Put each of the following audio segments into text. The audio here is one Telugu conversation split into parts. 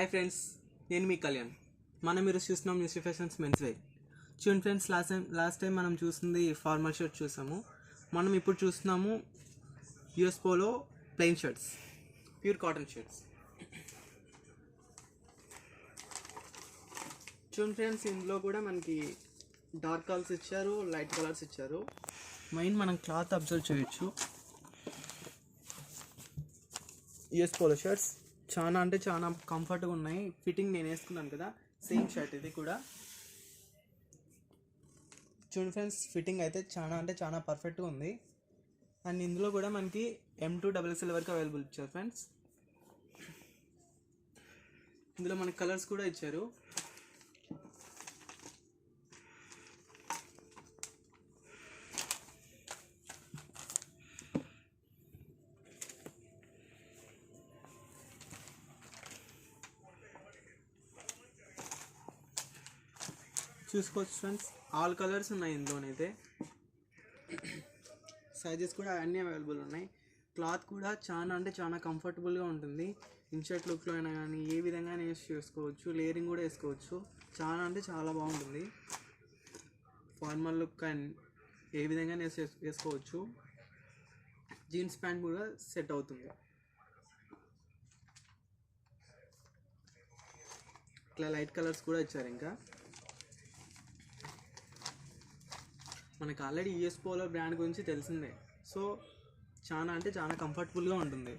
హాయ్ ఫ్రెండ్స్, నేను మీ కళ్యాణ్. మనం ఈరోజు చూస్తున్నాం న్యూస్ ఫ్యాషన్స్ మెన్స్ వేర్. చూడండి ఫ్రెండ్స్, లాస్ట్ టైం మనం చూసింది ఫార్మల్ షర్ట్ చూసాము. మనం ఇప్పుడు చూస్తున్నాము US polo plain shirts, pure cotton shirts. చూడండి ఫ్రెండ్స్, ఇందులో కూడా మనకి డార్క్ కలర్స్ ఇచ్చారు, లైట్ కలర్స్ ఇచ్చారు. మెయిన్ మనం క్లాత్ అబ్జర్వ్ చేయొచ్చు. యూఎస్ పోలో షర్ట్స్ చాలా అంటే చాలా కంఫర్ట్గా ఉన్నాయి. ఫిట్టింగ్ నేను వేసుకున్నాను కదా, సేమ్ షర్ట్ ఇది కూడా. చూడండి ఫ్రెండ్స్, ఫిట్టింగ్ అయితే చాలా అంటే చాలా పర్ఫెక్ట్గా ఉంది. అండ్ ఇందులో కూడా మనకి M2XXL వరకు అవైలబుల్ ఇచ్చారు ఫ్రెండ్స్. ఇందులో మనకి కలర్స్ కూడా ఇచ్చారు. చూసుకోవచ్చు ఫ్రెండ్స్, ఆల్ కలర్స్ ఉన్నాయి ఇందులోనైతే. సైజెస్ కూడా అన్నీ అవైలబుల్ ఉన్నాయి. క్లాత్ కూడా చాలా అంటే చాలా కంఫర్టబుల్గా ఉంటుంది. ఇన్షర్ట్ లుక్లో అయినా కానీ ఏ విధంగా యూస్ చేసుకోవచ్చు. లేయరింగ్ కూడా వేసుకోవచ్చు. చాలా అంటే చాలా బాగుంటుంది. ఫార్మల్ లుక్ అండ్ ఏ విధంగా వేసుకోవచ్చు. జీన్స్ ప్యాంట్ కూడా సెట్ అవుతుంది. ఇట్లా లైట్ కలర్స్ కూడా ఇచ్చారు. ఇంకా మనకు ఆల్రెడీ యూఎస్ పోలో బ్రాండ్ గురించి తెలిసిందే. సో చాలా అంటే చాలా కంఫర్టబుల్గా ఉంటుంది.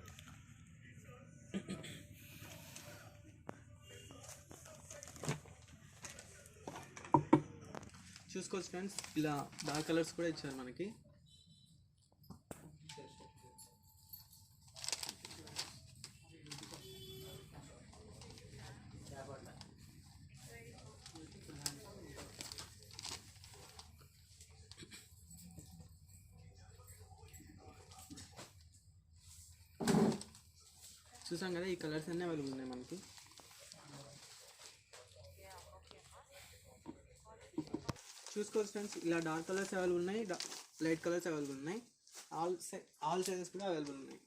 చూసుకోవచ్చు ఫ్రెండ్స్, ఇలా డార్క్ కలర్స్ కూడా ఇచ్చారు మనకి. చూసాం కదా, ఈ కలర్స్ అన్నీ అవైలబుల్ ఉన్నాయి మనకి. చూసుకోవచ్చు ఫ్రెండ్స్, ఇలా డార్క్ కలర్స్ అవైలబుల్ ఉన్నాయి, లైట్ కలర్స్ అవైలబుల్ ఉన్నాయి. ఆల్ సైజెస్ కూడా అవైలబుల్ ఉన్నాయి.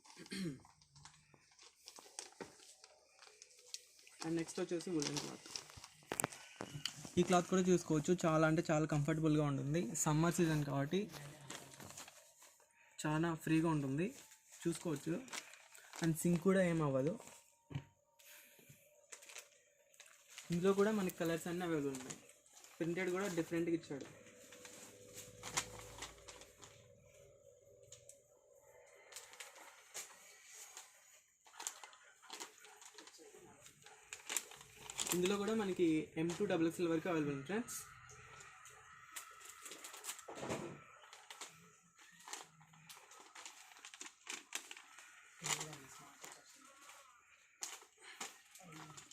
అండ్ నెక్స్ట్ వచ్చేసి వులెన్ క్లాత్. ఈ క్లాత్ కూడా చూసుకోవచ్చు, చాలా అంటే చాలా కంఫర్టబుల్గా ఉంటుంది. సమ్మర్ సీజన్ కాబట్టి చాలా ఫ్రీగా ఉంటుంది. చూసుకోవచ్చు. అండ్ సింక్ కూడా ఏం అవ్వదు. ఇందులో కూడా మనకి కలర్స్ అన్నీ అవైలబుల్ ఉన్నాయి. ప్రింటెడ్ కూడా డిఫరెంట్గా ఇచ్చాడు. ఇందులో కూడా మనకి M2XXL వరకు అవైలబుల్ ఫ్రెండ్స్.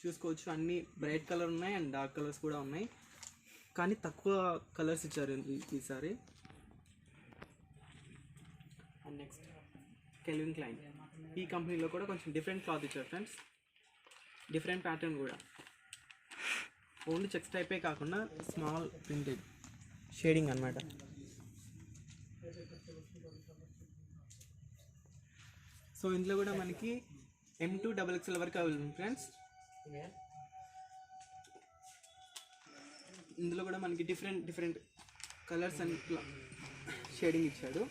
చూసుకోవచ్చు, అన్నీ బ్రైట్ కలర్ ఉన్నాయి అండ్ డార్క్ కలర్స్ కూడా ఉన్నాయి. కానీ తక్కువ కలర్స్ ఇచ్చారు ఈసారి. And next kelvin Klein. ఈ కంపెనీలో కూడా కొంచెం డిఫరెంట్ క్లాత్ ఇచ్చారు ఫ్రెండ్స్. డిఫరెంట్ ప్యాటర్న్ కూడా. ఓన్లీ చెక్స్ టైపే కాకుండా స్మాల్ ప్రింటెడ్ షేడింగ్ అన్నమాట. సో ఇందులో కూడా మనకి M2XXL వరకు అవైలబుల్ ఫ్రెండ్స్. ఇందులో కూడా మనకి డిఫరెంట్ కలర్స్ అండ్ షేడింగ్ ఇచ్చాడు.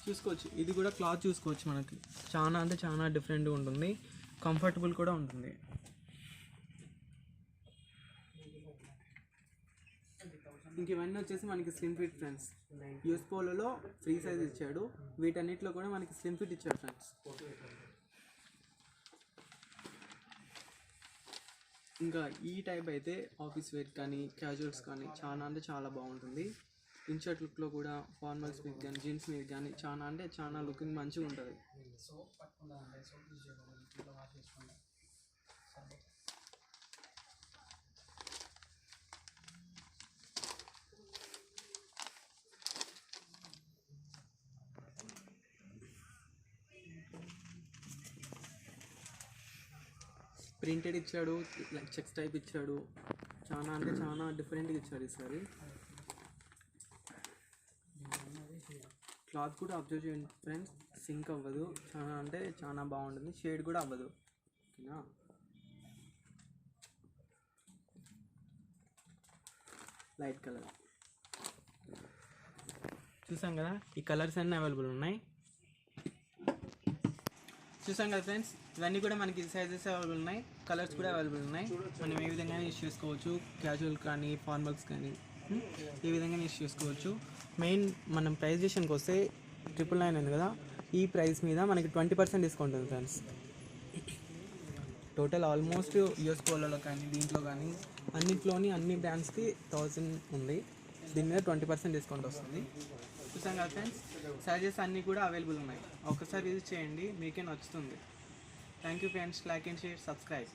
చూసుకోవచ్చు, ఇది కూడా క్లాత్ చూసుకోవచ్చు. మనకి చాలా అంటే చాలా డిఫరెంట్గా ఉంటుంది. కంఫర్టబుల్ కూడా ఉంటుంది. ఇంక ఇవన్నీ వచ్చేసి మనకి స్లిమ్ ఫిట్ ఫ్రెండ్స్. యూఎస్ పోలోలో ఫ్రీ సైజ్ ఇచ్చాడు. వీటన్నిటిలో కూడా మనకి స్లిమ్ ఫిట్ ఇచ్చాడు ఫ్రెండ్స్. ఇంకా ఈ టైప్ అయితే ఆఫీస్ వేర్ కానీ క్యాజువల్స్ కానీ చాలా అంటే చాలా బాగుంటుంది. ఇన్షర్ట్ లుక్లో కూడా ఫార్మల్స్ మీద కానీ జీన్స్ మీద కానీ చాలా అంటే చాలా లుకింగ్ మంచిగా ఉంటుంది. ప్రింటెడ్ ఇచ్చాడు, చెక్స్ టైప్ ఇచ్చాడు. చాలా అంటే చాలా డిఫరెంట్గా ఇచ్చాడు ఈసారి. క్లాత్ కూడా అబ్జర్వ్ చేయండి ఫ్రెండ్స్, సింక్ అవ్వదు, చాలా అంటే చాలా బాగుంటుంది, షేడ్ కూడా అవ్వదు. ఓకేనా, లైట్ కలర్ చూసాం కదా, ఈ కలర్స్ అన్నీ అవైలబుల్ ఉన్నాయి. చూసాం కదా ఫ్రెండ్స్, ఇవన్నీ కూడా మనకి సైజెస్ అవైలబుల్ ఉన్నాయి, కలర్స్ కూడా అవైలబుల్ ఉన్నాయి. మనం ఏ విధంగా యూస్ చేసుకోవచ్చు, క్యాజువల్ కానీ ఫార్మల్స్ కానీ ఏ విధంగా యూస్ చేసుకోవచ్చు. మెయిన్ మనం ప్రైస్ విషయానికి వస్తే 999 ఉంది కదా, ఈ ప్రైస్ మీద మనకి 20% డిస్కౌంట్ ఉంది ఫ్రెండ్స్. టోటల్ ఆల్మోస్ట్ యూఎస్ పోలలో కానీ దీంట్లో కానీ అన్నింటిలోని అన్ని బ్రాండ్స్కి 1000 ఉంది, దీని మీద 20% డిస్కౌంట్ వస్తుంది. చూసాం కదా ఫ్రెండ్స్, సైజెస్ అన్నీ కూడా అవైలబుల్ ఉన్నాయి. ఒకసారి విజిట్ చేయండి, మీకే నచ్చుతుంది. Thank you friends, like and share, subscribe.